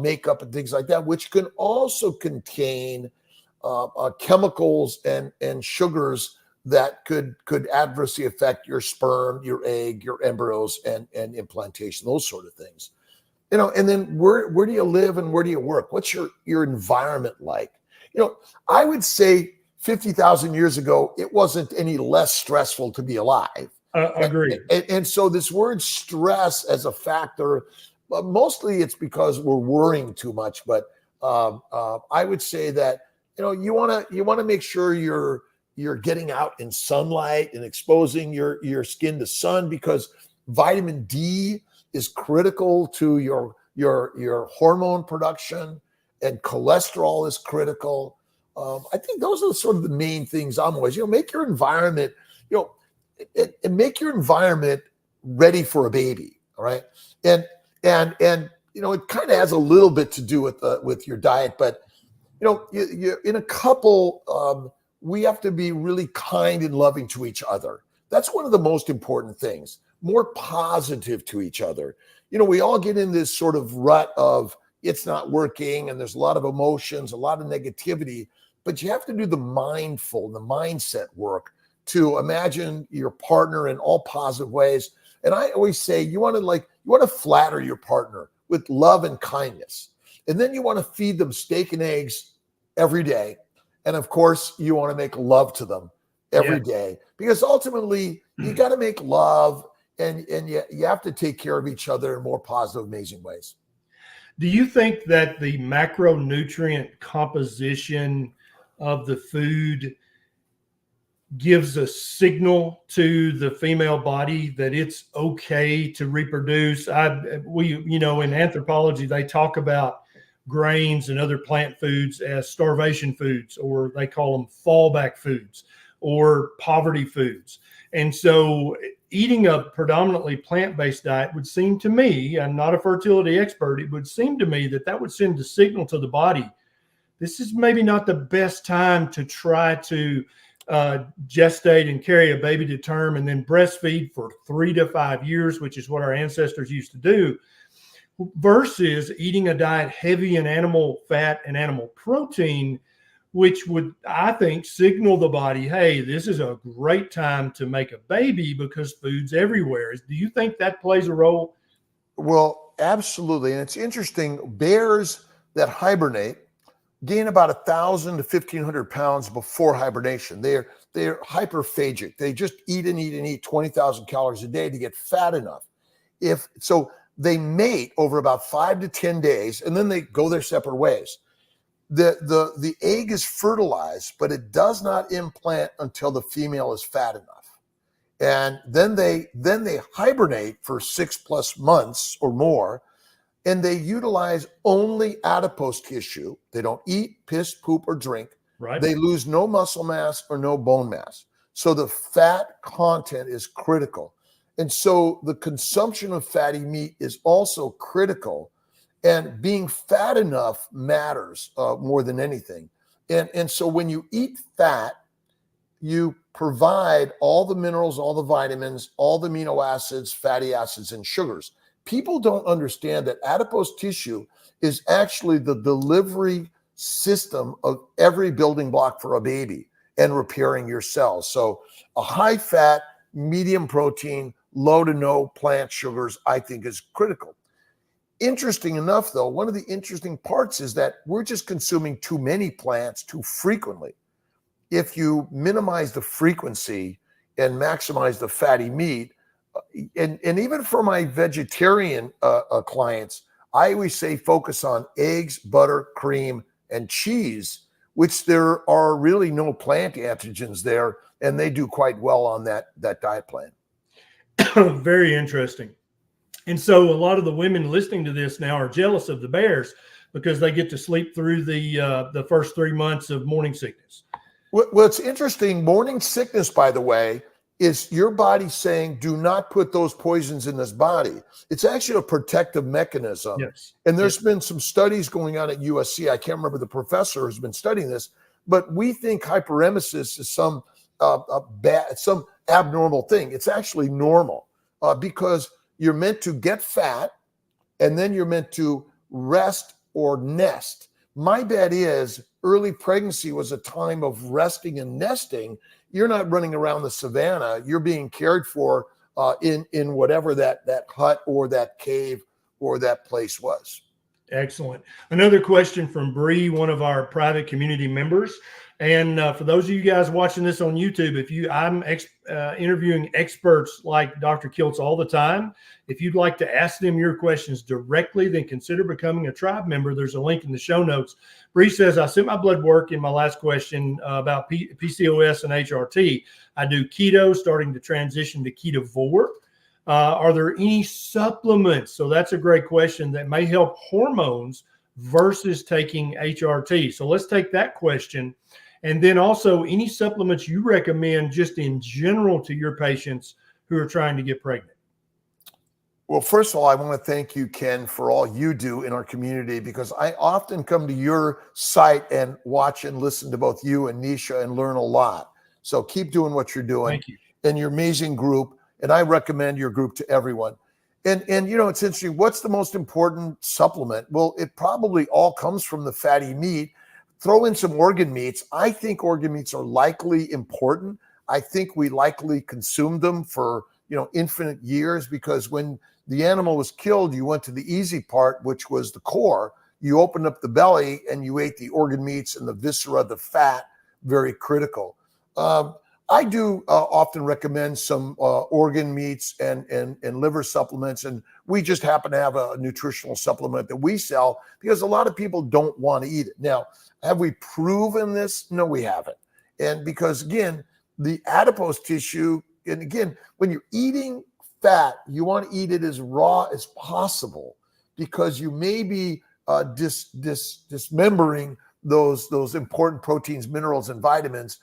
makeup, and things like that, which can also contain chemicals and sugars that could adversely affect your sperm, your egg, your embryos, and implantation, those sort of things. And then where do you live and where do you work? What's your environment like? I would say 50,000 years ago, it wasn't any less stressful to be alive. Agreed. And so this word stress as a factor, mostly it's because we're worrying too much. But I would say that you want to make sure you're getting out in sunlight and exposing your skin to sun, because vitamin D is critical to your hormone production, and cholesterol is critical. I think those are sort of the main things I'm always, make your environment, and make your environment ready for a baby. All right. And it kind of has a little bit to do with your diet, but you in a couple, we have to be really kind and loving to each other. That's one of the most important things. More positive to each other. We all get in this sort of rut of it's not working, and there's a lot of emotions, a lot of negativity, but you have to do the mindful, the mindset work to imagine your partner in all positive ways. And I always say you want to flatter your partner with love and kindness. And then you want to feed them steak and eggs every day. And of course, you want to make love to them every day, because ultimately you got to make love, and you have to take care of each other in more positive, amazing ways. Do you think that the macronutrient composition of the food gives a signal to the female body that it's okay to reproduce? In anthropology, they talk about grains and other plant foods as starvation foods, or they call them fallback foods or poverty foods. And so eating a predominantly plant-based diet would seem to me, I'm not a fertility expert, it would seem to me that would send a signal to the body. This is maybe not the best time to try to gestate and carry a baby to term and then breastfeed for 3 to 5 years, which is what our ancestors used to do. versus eating a diet heavy in animal fat and animal protein, which would, I think, signal the body, hey, this is a great time to make a baby because food's everywhere. Do you think that plays a role? Well, absolutely. And it's interesting, bears that hibernate gain about 1,000 to 1,500 pounds before hibernation. They're hyperphagic. They just eat and eat and eat 20,000 calories a day to get fat enough. If so, they mate over about 5 to 10 days, and then they go their separate ways. The egg is fertilized, but it does not implant until the female is fat enough. And then they hibernate for 6+ months or more, and they utilize only adipose tissue. They don't eat, piss, poop, or drink. Right. They lose no muscle mass or no bone mass. So the fat content is critical. And so the consumption of fatty meat is also critical. And being fat enough matters more than anything. And so when you eat fat, you provide all the minerals, all the vitamins, all the amino acids, fatty acids, and sugars. People don't understand that adipose tissue is actually the delivery system of every building block for a baby and repairing your cells. So a high fat, medium protein, low to no plant sugars, I think is critical. Interesting enough, though, one of the interesting parts is that we're just consuming too many plants too frequently. If you minimize the frequency and maximize the fatty meat, and even for my vegetarian clients, I always say focus on eggs, butter, cream, and cheese, which there are really no plant antigens there, and they do quite well on that diet plan. Very interesting. And so a lot of the women listening to this now are jealous of the bears because they get to sleep through the first 3 months of morning sickness. What's interesting, morning sickness, by the way, is your body saying, do not put those poisons in this body. It's actually a protective mechanism. Yes. And there's been some studies going on at USC. I can't remember the professor who's been studying this, but we think hyperemesis is some abnormal thing. It's actually normal because you're meant to get fat and then you're meant to rest or nest. My bet is early pregnancy was a time of resting and nesting. You're not running around the savannah. You're being cared for in whatever that hut or that cave or that place was. Excellent. Another question from Bree, one of our private community members. And for those of you guys watching this on YouTube, I'm interviewing experts like Dr. Kiltz all the time. If you'd like to ask them your questions directly, then consider becoming a tribe member. There's a link in the show notes. Bree says, I sent my blood work in my last question about PCOS and HRT. I do keto, starting to transition to ketovore. Are there any supplements? So that's a great question that may help hormones versus taking HRT. So let's take that question. And then also any supplements you recommend just in general to your patients who are trying to get pregnant. Well, first of all, I want to thank you, Ken, for all you do in our community, because I often come to your site and watch and listen to both you and Nisha and learn a lot. So keep doing what you're doing. Thank you. And your amazing group. And I recommend your group to everyone. And you know, it's interesting. What's the most important supplement? Well, it probably all comes from the fatty meat. Throw in some organ meats. I think organ meats are likely important. I think we likely consumed them for, infinite years, because when the animal was killed, you went to the easy part, which was the core. You opened up the belly and you ate the organ meats and the viscera, the fat, very critical. I do often recommend some organ meats and liver supplements, and we just happen to have a nutritional supplement that we sell because a lot of people don't want to eat it. Now, have we proven this? No, we haven't. And because, again, the adipose tissue, and again, when you're eating fat, you want to eat it as raw as possible because you may be dismembering those important proteins, minerals, and vitamins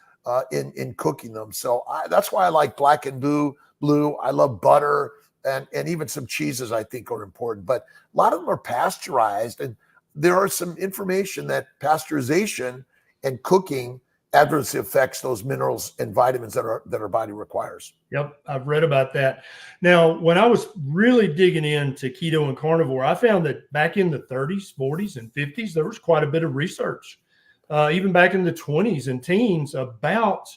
in cooking them. So that's why I like black and blue. I love butter and even some cheeses I think are important. But a lot of them are pasteurized, and there are some information that pasteurization and cooking adversely affects those minerals and vitamins that our body requires. Yep, I've read about that. Now, when I was really digging into keto and carnivore, I found that back in the 30s, 40s, and 50s, there was quite a bit of research, even back in the 20s and teens, about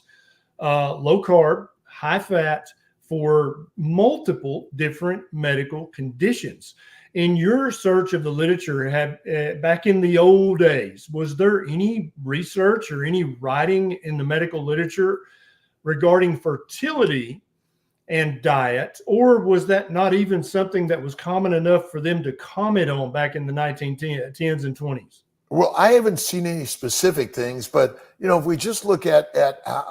low carb, high fat for multiple different medical conditions. In your search of the literature, back in the old days, was there any research or any writing in the medical literature regarding fertility and diet, or was that not even something that was common enough for them to comment on back in the 1910s and 20s? Well, I haven't seen any specific things, but if we just look at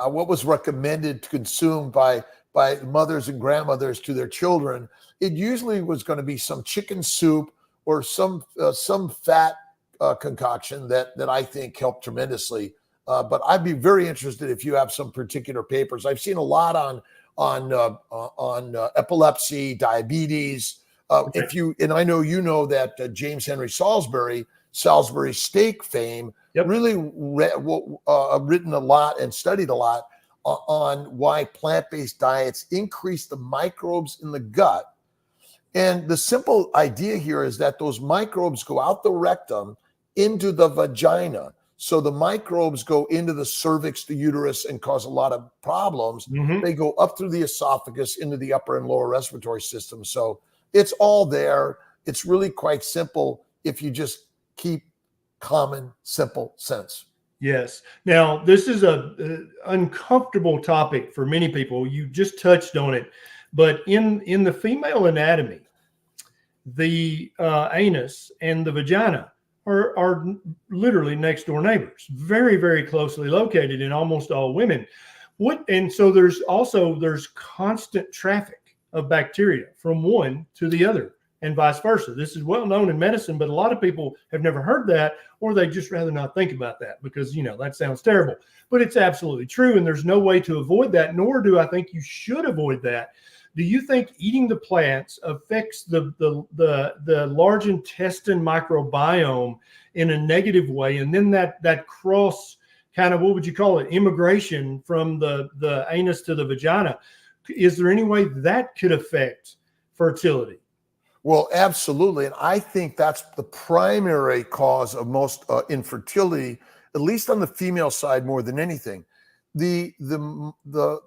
what was recommended to consume by mothers and grandmothers to their children, it usually was going to be some chicken soup or some fat concoction that I think helped tremendously. But I'd be very interested if you have some particular papers. I've seen a lot on epilepsy, diabetes. And I know that James Henry Salisbury steak fame, yep, really written a lot and studied a lot on why plant-based diets increase the microbes in the gut. And the simple idea here is that those microbes go out the rectum into the vagina. So the microbes go into the cervix, the uterus, and cause a lot of problems. Mm-hmm. They go up through the esophagus into the upper and lower respiratory system. So it's all there. It's really quite simple if you just keep common, simple sense. Yes. Now, this is a uncomfortable topic for many people. You just touched on it. But in the female anatomy, the anus and the vagina are literally next door neighbors, very, very closely located in almost all women. And so there's constant traffic of bacteria from one to the other and vice versa. This is well known in medicine, but a lot of people have never heard that, or they just rather not think about that because, that sounds terrible. But it's absolutely true, and there's no way to avoid that, nor do I think you should avoid that. Do you think eating the plants affects the large intestine microbiome in a negative way? And then that cross kind of, what would you call it, immigration from the anus to the vagina, is there any way that could affect fertility? Well, absolutely. And I think that's the primary cause of most infertility, at least on the female side more than anything. The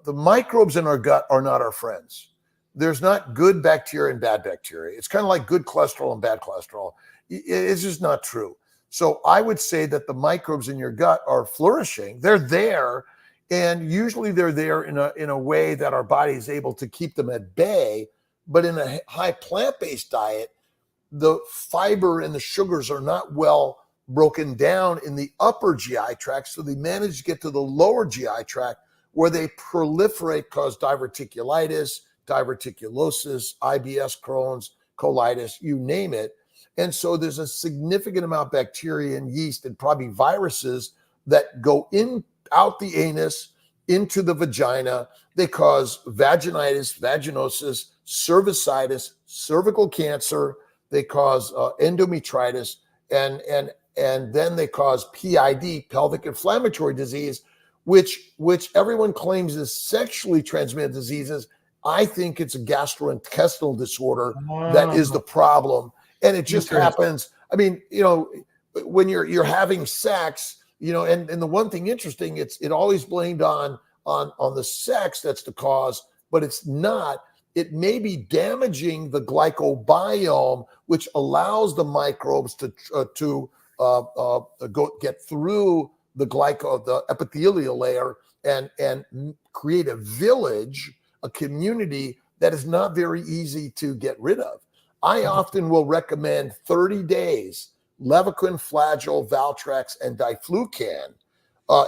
microbes in our gut are not our friends. There's not good bacteria and bad bacteria. It's kind of like good cholesterol and bad cholesterol. It's just not true. So I would say that the microbes in your gut are flourishing. They're there, and usually they're there in a way that our body is able to keep them at bay. But in a high plant-based diet, the fiber and the sugars are not well broken down in the upper GI tract, so they manage to get to the lower GI tract where they proliferate, cause diverticulitis, diverticulosis, IBS, Crohn's, colitis, you name it. And so there's a significant amount of bacteria and yeast and probably viruses that go out the anus into the vagina. They cause vaginitis, vaginosis, cervicitis, cervical cancer. They cause endometritis, and then they cause PID, pelvic inflammatory disease, which everyone claims is sexually transmitted diseases. I think it's a gastrointestinal disorder that is the problem. And it just happens. I mean, when you're having sex, and the one thing interesting, it always blamed on the sex that's the cause, but it's not. It may be damaging the glycobiome, which allows the microbes to get through the epithelial layer and create a village, a community that is not very easy to get rid of. I often will recommend 30 days Levaquin, Flagyl, Valtrex, and Diflucan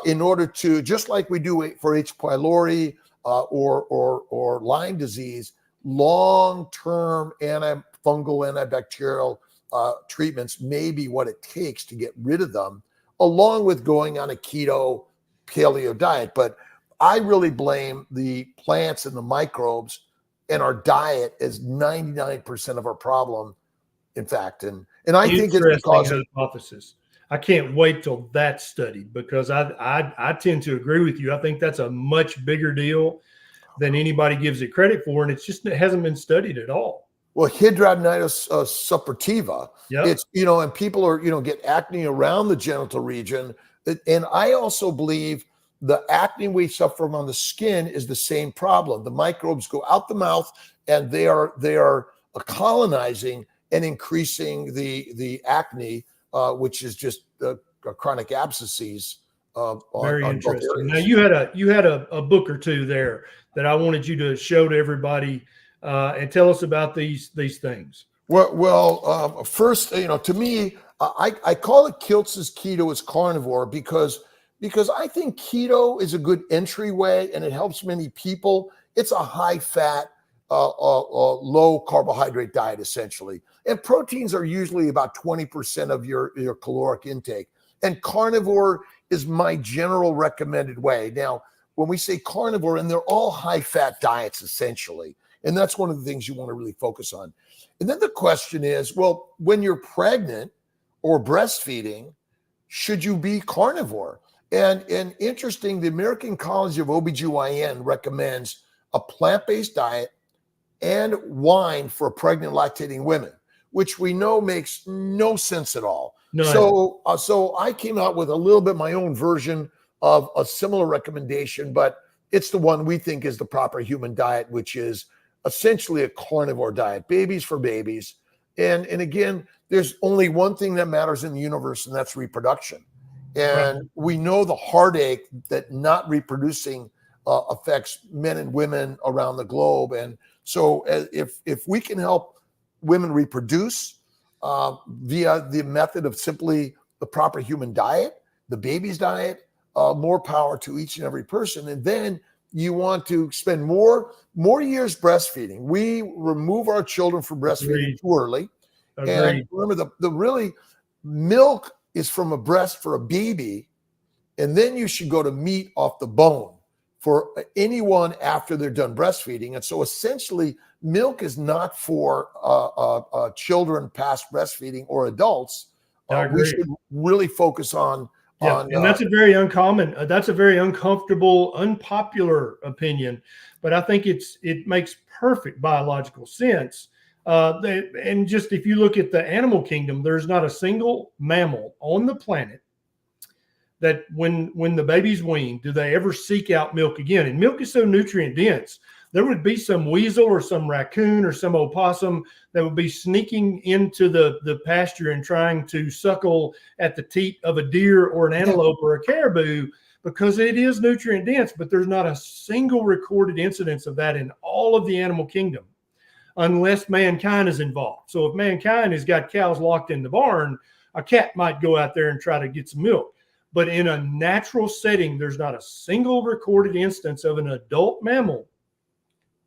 in order to, just like we do for H. pylori or Lyme disease, long-term antifungal, antibacterial treatments may be what it takes to get rid of them, along with going on a keto paleo diet. But I really blame the plants and the microbes and our diet as 99% of our problem, in fact. And I think it's because hypothesis. I can't wait till that's studied, because I tend to agree with you. I think that's a much bigger deal than anybody gives it credit for, and it hasn't been studied at all. Well, hidradenitis suppurativa, Yep. it's, and people are, get acne around the genital region. And I also believe the acne we suffer from on the skin is the same problem. The microbes go out the mouth, and they are colonizing and increasing the acne, which is just chronic abscesses. Very on both interesting. Now areas. you had a book or two there that I wanted you to show to everybody, and tell us about these things. Well, first, to me, I call it Kiltz's Keto is Carnivore because I think keto is a good entryway, and it helps many people. It's a high fat, low carbohydrate diet, essentially. And proteins are usually about 20% of your caloric intake. And carnivore is my general recommended way. Now, when we say carnivore, and they're all high fat diets, essentially. And that's one of the things you want to really focus on. And then the question is, well, when you're pregnant or breastfeeding, should you be carnivore? And interesting, the American College of OBGYN recommends a plant-based diet and wine for pregnant lactating women, which we know makes no sense at all. No. So I came out with a little bit my own version of a similar recommendation, but it's the one we think is the proper human diet, which is essentially a carnivore diet, babies for babies. And again, there's only one thing that matters in the universe, and that's reproduction. And right. We know the heartache that not reproducing affects men and women around the globe. And so if we can help women reproduce via the method of simply the proper human diet, the baby's diet, more power to each and every person. And then you want to spend more years breastfeeding. We remove our children from breastfeeding too early. And remember, the really milk is from a breast for a baby, and then you should go to meat off the bone for anyone after they're done breastfeeding. And so essentially, milk is not for children past breastfeeding or adults. We should really focus on. Yeah, and that's a very uncommon, that's a very uncomfortable, unpopular opinion, but I think it makes perfect biological sense. And just if you look at the animal kingdom, there's not a single mammal on the planet that when the baby's weaned, do they ever seek out milk again? And milk is so nutrient dense. There would be some weasel or some raccoon or some opossum that would be sneaking into the pasture and trying to suckle at the teat of a deer or an antelope or a caribou, because it is nutrient dense, but there's not a single recorded incidence of that in all of the animal kingdom, unless mankind is involved. So if mankind has got cows locked in the barn, a cat might go out there and try to get some milk. But in a natural setting, there's not a single recorded instance of an adult mammal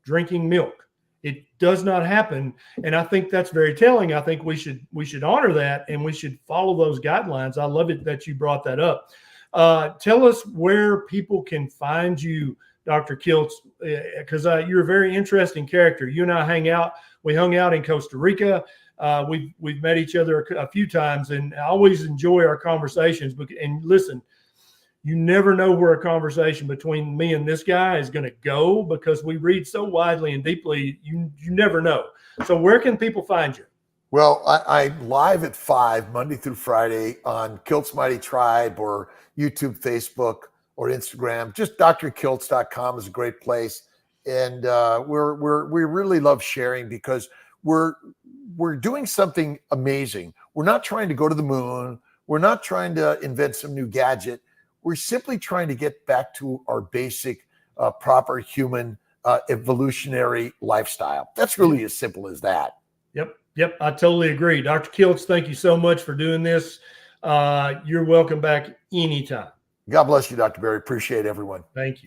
drinking milk. It does not happen. And I think that's very telling. I think we should honor that, and we should follow those guidelines. I love it that you brought that up. Tell us where people can find you, Dr. Kiltz, because you're a very interesting character. You and I hang out. We hung out in Costa Rica. We've met each other a few times, and I always enjoy our conversations. And listen, you never know where a conversation between me and this guy is going to go, because we read so widely and deeply. You never know. So where can people find you? Well, I'm live at 5 Monday through Friday on Kiltz Mighty Tribe, or YouTube, Facebook, or Instagram. Just drkiltz.com is a great place. And we really love sharing, because we're doing something amazing. We're not trying to go to the moon. We're not trying to invent some new gadget. We're simply trying to get back to our basic, proper human evolutionary lifestyle. That's really as simple as that. Yep. I totally agree. Dr. Kiltz, thank you so much for doing this. You're welcome back anytime. God bless you, Dr. Berry. Appreciate everyone. Thank you.